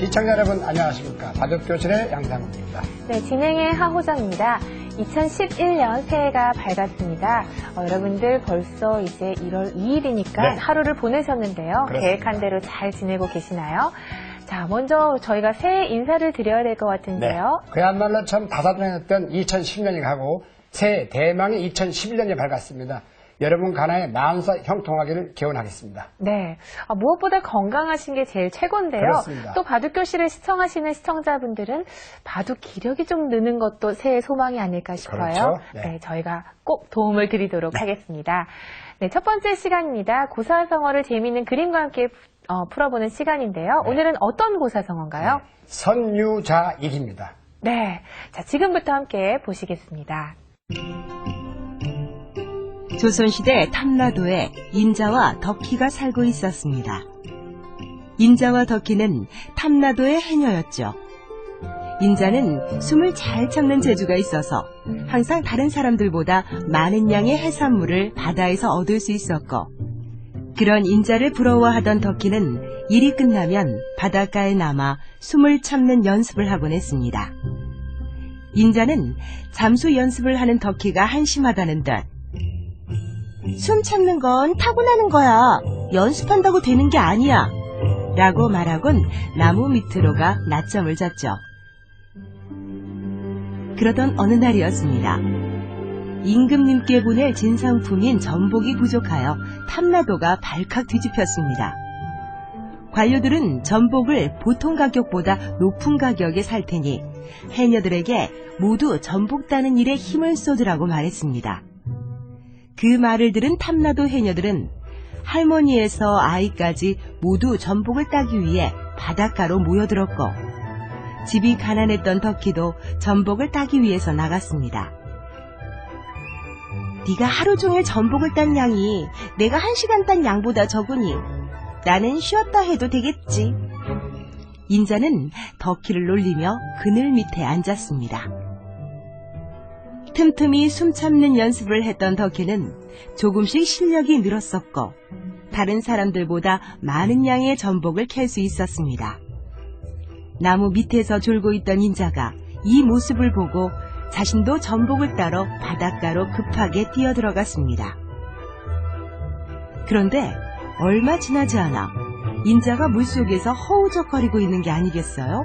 시청자 여러분 안녕하십니까. 바둑교실의 양상욱입니다. 네, 진행의 하호정입니다. 2011년 새해가 밝았습니다. 여러분들 벌써 이제 1월 2일이니까 네. 하루를 보내셨는데요. 그렇습니다. 계획한 대로 잘 지내고 계시나요? 자, 먼저 저희가 새해 인사를 드려야 될 것 같은데요. 그야말로 참 다사다난했던 2010년이 가고 새해 대망의 2011년이 밝았습니다. 여러분 가나에 만사 형통하기를 기원하겠습니다. 네, 무엇보다 건강하신 게 제일 최고인데요. 그렇습니다. 또 바둑교실을 시청하시는 시청자분들은 바둑 기력이 좀 느는 것도 새해 소망이 아닐까 싶어요. 그렇죠. 네. 네. 저희가 꼭 도움을 드리도록 하겠습니다. 네, 첫 번째 시간입니다. 고사성어를 재미있는 그림과 함께 풀어보는 시간인데요. 네. 오늘은 어떤 고사성어인가요? 선유자익입니다. 네, 자 지금부터 함께 보시겠습니다. 조선시대 탐라도에 인자와 덕희가 살고 있었습니다. 인자와 덕희는 탐라도의 해녀였죠. 인자는 숨을 잘 참는 재주가 있어서 항상 다른 사람들보다 많은 양의 해산물을 바다에서 얻을 수 있었고, 그런 인자를 부러워하던 덕희는 일이 끝나면 바닷가에 남아 숨을 참는 연습을 하곤 했습니다. 인자는 잠수 연습을 하는 덕희가 한심하다는 듯 숨 참는 건 타고나는 거야. 연습한다고 되는 게 아니야. 라고 말하곤 나무 밑으로 가 낮잠을 잤죠. 그러던 어느 날이었습니다. 임금님께 보낼 진상품인 전복이 부족하여 탐라도가 발칵 뒤집혔습니다. 관료들은 전복을 보통 가격보다 높은 가격에 살 테니 해녀들에게 모두 전복 따는 일에 힘을 쏟으라고 말했습니다. 그 말을 들은 탐라도 해녀들은 할머니에서 아이까지 모두 전복을 따기 위해 바닷가로 모여들었고, 집이 가난했던 덕희도 전복을 따기 위해서 나갔습니다. 네가 하루 종일 전복을 딴 양이 내가 1시간 딴 양보다 적으니 나는 쉬었다 해도 되겠지. 인자는 덕희를 놀리며 그늘 밑에 앉았습니다. 틈틈이 숨 참는 연습을 했던 덕희는 조금씩 실력이 늘었었고, 다른 사람들보다 많은 양의 전복을 캘 수 있었습니다. 나무 밑에서 졸고 있던 인자가 이 모습을 보고 자신도 전복을 따러 바닷가로 급하게 뛰어들어갔습니다. 그런데 얼마 지나지 않아 인자가 물속에서 허우적거리고 있는 게 아니겠어요?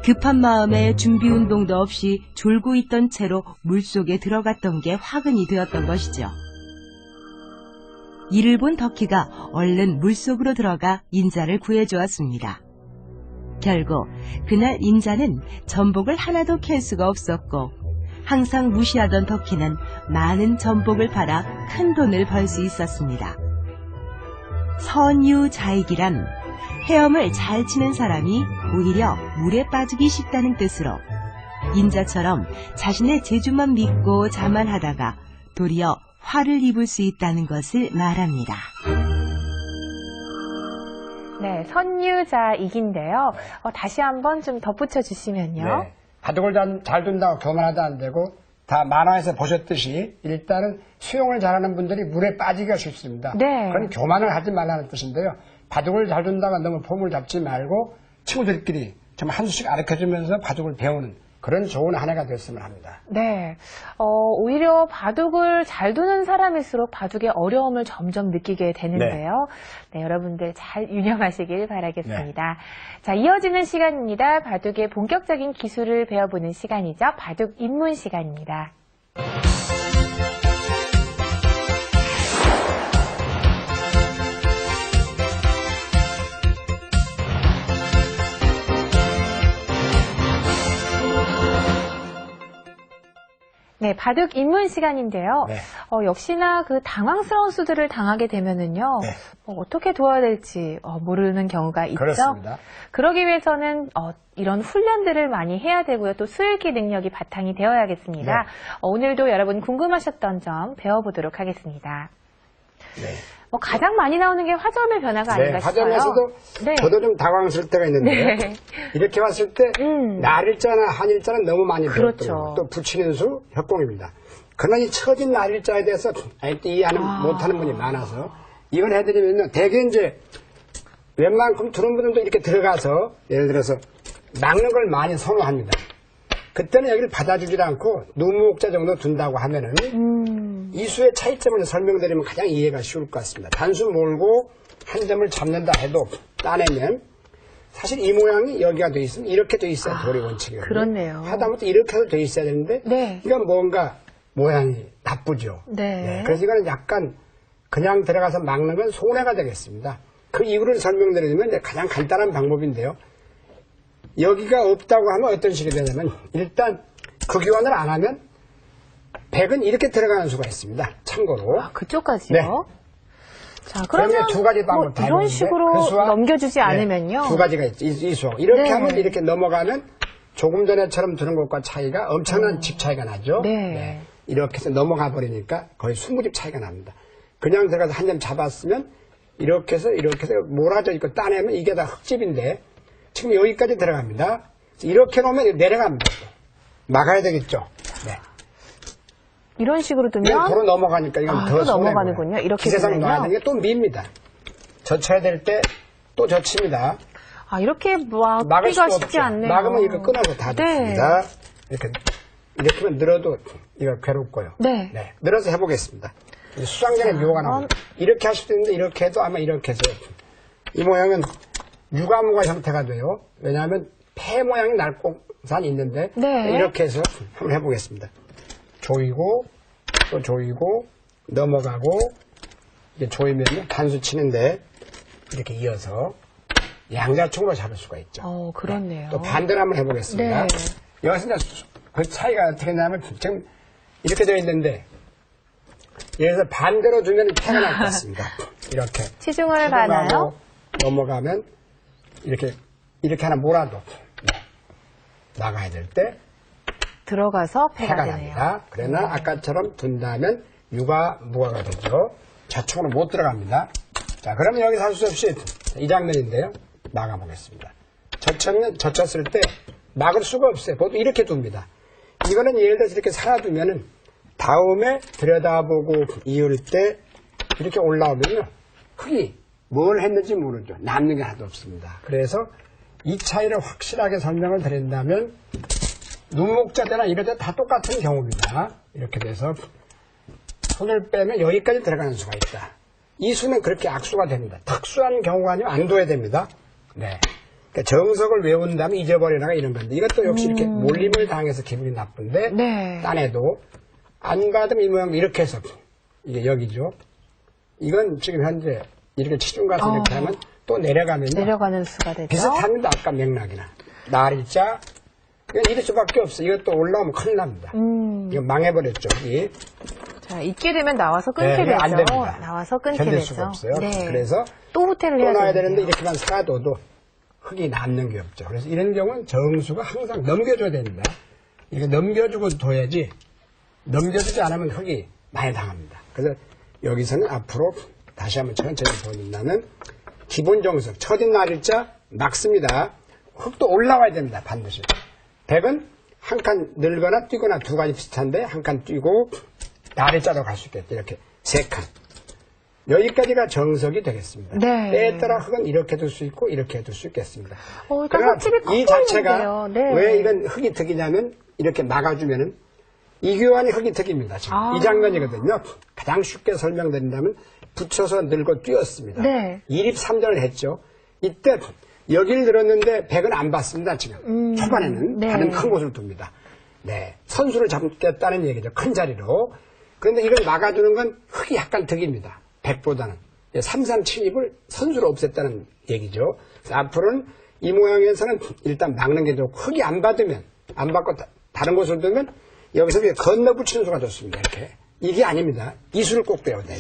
급한 마음에 준비운동도 없이 졸고 있던 채로 물속에 들어갔던 게 화근이 되었던 것이죠. 이를 본 덕희가 얼른 물속으로 들어가 인자를 구해주었습니다. 결국 그날 인자는 전복을 하나도 캘 수가 없었고, 항상 무시하던 덕희는 많은 전복을 팔아 큰 돈을 벌 수 있었습니다. 선유자익이란 헤엄을 잘 치는 사람이 오히려 물에 빠지기 쉽다는 뜻으로, 인자처럼 자신의 재주만 믿고 자만하다가 도리어 화를 입을 수 있다는 것을 말합니다. 네, 선유자익인데요. 다시 한번 좀 덧붙여 주시면요. 네. 바둑을 잘 둔다고 교만하다 안 되고, 다 만화에서 보셨듯이 일단은 수영을 잘하는 분들이 물에 빠지기가 쉽습니다. 네. 그건 교만을 하지 말라는 뜻인데요. 바둑을 잘 둔다고 너무 폼을 잡지 말고 친구들끼리 좀 한 수씩 가르쳐주면서 바둑을 배우는 그런 좋은 한 해가 됐으면 합니다. 네, 오히려 바둑을 잘 두는 사람일수록 바둑의 어려움을 점점 느끼게 되는데요. 네, 여러분들 잘 유념하시길 바라겠습니다. 자, 이어지는 시간입니다. 바둑의 본격적인 기술을 배워보는 시간이죠. 바둑 입문 시간입니다. 네, 바둑 입문 시간인데요. 네. 역시나 그 당황스러운 수들을 당하게 되면은요, 네. 어떻게 도와야 될지 모르는 경우가 있죠. 그렇습니다. 그러기 위해서는 이런 훈련들을 많이 해야 되고요. 또 수읽기 능력이 바탕이 되어야겠습니다. 네. 오늘도 여러분 궁금하셨던 점 배워보도록 하겠습니다. 네. 가장 많이 나오는 게 화점의 변화가 아닌가 싶어요. 화점에서도 네. 저도 좀 당황스러울 때가 있는데요. 네. 이렇게 봤을 때 날일자나 한일자는 너무 많이 그렇죠. 배웠고, 또 붙이는 수 협공입니다. 그러나 이 처진 날일자에 대해서 이해하는 못하는 분이 많아서 이걸 해드리면 대개 이제 웬만큼 두는 분들도 이렇게 들어가서 예를 들어서 막는 걸 많이 선호합니다. 그때는 여기를 받아주지 않고 누목자 정도 둔다고 하면은 이 수의 차이점을 설명드리면 가장 이해가 쉬울 것 같습니다. 단수 몰고 한 점을 잡는다 해도 따내면 사실 이 모양이 여기가 돼 있으면 이렇게 돼 있어야 도리 원칙이거든요. 그렇네요. 하다못해 이렇게 해도 돼 있어야 되는데 네. 이건 뭔가 모양이 나쁘죠. 네. 그래서 이거는 약간 그냥 들어가서 막는 건 손해가 되겠습니다. 그 이유를 설명드리면 이제 가장 간단한 방법인데요. 여기가 없다고 하면 어떤 식이 되냐면 일단 그 교환을 안 하면 100은 이렇게 들어가는 수가 있습니다. 참고로. 그쪽까지요? 네. 자, 그러면 두 가지 방법 다 이런 해보는데 식으로 그 수와 넘겨주지 네, 않으면요. 두 가지가 있죠. 이 수. 이렇게 네. 하면 이렇게 넘어가면 조금 전에처럼 드는 것과 차이가 엄청난 집 차이가 나죠. 네. 이렇게 해서 넘어가 버리니까 거의 20집 차이가 납니다. 그냥 들어가서 한 점 잡았으면 이렇게 해서 몰아져 있고 따내면 이게 다 흙집인데 지금 여기까지 들어갑니다. 이렇게 놓으면 내려갑니다. 막아야 되겠죠. 네. 이런 식으로 이건 두면 도로 넘어가니까 이건 더 또 손해고요. 넘어가는군요. 이렇게 기세상 되면요. 놔야 되는 게 또 밉니다. 젖혀야 될 때 또 젖힙니다. 이렇게 막을 막기가 수가 쉽지 없죠. 않네요. 막으면 이거 끊어서 다 네. 좋습니다. 이렇게 하면 늘어도 이거 괴롭고요. 네. 늘어서 해보겠습니다. 수상전의 묘가 나옵니다. 이렇게 할 수도 있는데 이렇게 해도 아마 이렇게 해서 이 모양은 유가무가 형태가 돼요. 왜냐하면 폐 모양이 날공산이 있는데 네. 이렇게 해서 한번 해보겠습니다. 조이고 또 조이고 넘어가고 이제 조이면 단수 치는데 이렇게 이어서 양자충으로 잡을 수가 있죠. 그렇네요. 또 반대로 한번 해보겠습니다. 네. 여기서 이제 그 차이가 어떻게 나면 지금 이렇게 되어 있는데 예를 들어서 반대로 두면 폐가 날 것 같습니다. 이렇게 치중을 가나요? 넘어가면 이렇게 하나 몰아도 나가야 될 때 들어가서 폐가 폐가 되네요. 납니다. 그러나 아까처럼 둔다면 유가 무가가 되죠. 좌측으로 못 들어갑니다. 자, 그러면 여기서 할 수 없이 이 장면인데요. 막아보겠습니다. 젖혔을 때 막을 수가 없어요. 보통 이렇게 둡니다. 이거는 예를 들어서 이렇게 살아두면은 다음에 들여다보고 이을 때 이렇게 올라오면요. 흙이 뭘 했는지 모르죠. 남는 게 하나도 없습니다. 그래서 이 차이를 확실하게 설명을 드린다면 눈목자 때나 이럴 때 다 똑같은 경우입니다. 이렇게 돼서 손을 빼면 여기까지 들어가는 수가 있다. 이 수는 그렇게 악수가 됩니다. 특수한 경우가 아니면 안 둬야 됩니다. 네. 그러니까 정석을 외운 다음에 잊어버리다가 이런 건데 이것도 역시 이렇게 몰림을 당해서 기분이 나쁜데 네. 딴에도 안 받으면 이 모양 이렇게 해서 이게 여기죠. 이건 지금 현재 이렇게 치중 가서 이렇게 하면 또 내려가면요. 내려가는 수가 되죠. 비슷합니다. 아까 맥락이나. 날일자. 그냥 이럴 수밖에 없어. 이것도 올라오면 큰일 납니다. 이거 망해버렸죠. 여기. 자, 있게 되면 나와서 끊게 되죠. 안 됩니다. 나와서 끊게 견딜 되죠. 수가 없어요. 네. 그래서 또 후퇴를 또 해야 놔야 되는데요. 되는데 이렇게만 살아둬도 흙이 남는 게 없죠. 그래서 이런 경우는 정수가 항상 넘겨줘야 됩니다. 이렇게 넘겨주고 둬야지 넘겨주지 않으면 흙이 많이 당합니다. 그래서 여기서는 앞으로 다시 한번 천천히 보인다면 기본 정석, 첫인 날일자 막습니다. 흙도 올라와야 됩니다. 반드시. 100은 한 칸 늘거나 뛰거나 두 가지 비슷한데 한 칸 뛰고 날일자로 갈 수 있겠죠. 이렇게 세 칸. 여기까지가 정석이 되겠습니다. 네. 때에 따라 흙은 이렇게 둘 수 있고 이렇게 둘 수 있겠습니다. 그러니까 그러나 흙집이 커 이 자체가 보이는데요. 네. 왜 이건 흙이 득이냐면 이렇게 막아주면은 이 교환이 흙이 득입니다. 지금 이 장면이거든요. 가장 쉽게 설명드린다면 붙여서 늘고 뛰었습니다. 네. 2립 3전을 했죠. 이때 여기를 늘었는데 100은 안 받습니다. 지금 초반에는 네. 다른 큰 곳을 둡니다. 네, 선수를 잡겠다는 얘기죠. 큰 자리로. 그런데 이걸 막아주는 건 흙이 약간 득입니다. 100보다는 337입을 선수로 없앴다는 얘기죠. 그래서 앞으로는 이 모양에서는 일단 막는 게 좋고 흙이 안 받으면 안 받고 다른 곳을 두면 여기서 건너 붙이는 수가 좋습니다. 이렇게 이게 아닙니다. 이 수를 꼭 배워야 돼요.